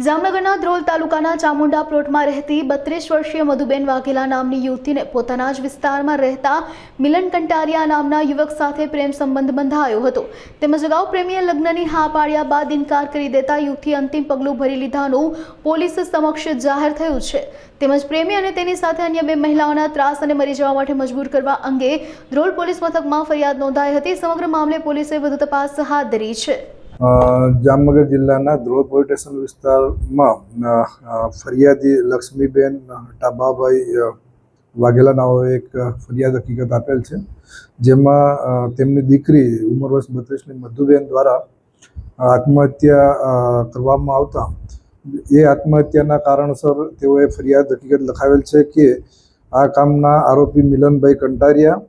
જામનગરના ધ્રોલ તાલુકાના ચામુંડા પ્લોટમાં રહેતી 32 વર્ષીય મધુબેન વાઘેલા નામની યુવતીને પોતાના જ વિસ્તારમાં રહેતા મિલન કંટારિયા નામના યુવક સાથે પ્રેમ સંબંધ બંધાયો હતો. તેમજ અગાઉ પ્રેમીએ લગ્નની હા પાડ્યા બાદ ઇનકાર કરી દેતા યુવતીએ અંતિમ પગલું ભરી લીધાનું પોલીસ સમક્ષ જાહેર થયું છે. તેમજ પ્રેમી અને તેની સાથે અન્ય 2 મહિલાઓના ત્રાસ અને મરી જવા માટે મજબૂર કરવા અંગે ધ્રોલ પોલીસ મથકમાં ફરિયાદ નોંધાઈ હતી. સમગ્ર મામલે પોલીસે વધુ તપાસ હાથ ધરી છે. જામનગર જિલ્લાના ધ્રોલ પોલીસ સ્ટેશન વિસ્તારમાં ફરિયાદી લક્ષ્મીબેન ટાબાભાઈ વાઘેલા નાઓએ એક ફરિયાદ હકીકત આપેલ છે, જેમાં તેમની દીકરી ઉંમર વર્ષ 32ની મધુબેન દ્વારા આત્મહત્યા કરવામાં આવતા એ આત્મહત્યાના કારણસર તેઓએ ફરિયાદ હકીકત લખાવેલ છે કે આ કામના આરોપી મિલનભાઈ કંટારિયા,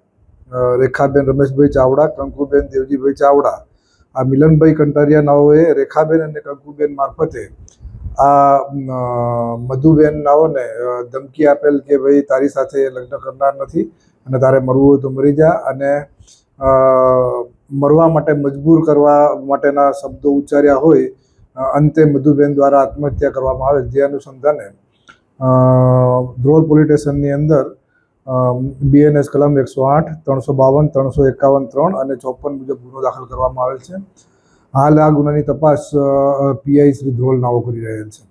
રેખાબેન રમેશભાઈ ચાવડા, કંકુબેન દેવજીભાઈ ચાવડા, આ મિલનભાઈ કંટારિયા નાઓએ રેખાબેન અને કંકુબેન મારફતે આ મધુબેન નાઓને ધમકી આપેલ કે ભાઈ તારી સાથે લગ્ન કરનાર નથી અને તારે મરવું હોય તો મરી જા, અને મરવા માટે મજબૂર કરવા માટેના શબ્દો ઉચ્ચાર્યા હોય. અંતે મધુબેન દ્વારા આત્મહત્યા કરવામાં આવેલ, જે અનુસંધાને ધ્રોલ પોલીસ સ્ટેશનની અંદર BNS કલમ 108, 352, 351, 3 અને 54 મુજબ ગુનો દાખલ કરવામાં આવેલ છે. હાલ આ ગુનાની તપાસ PI શ્રી ધ્રોલ નાઓ કરી રહેલ છે.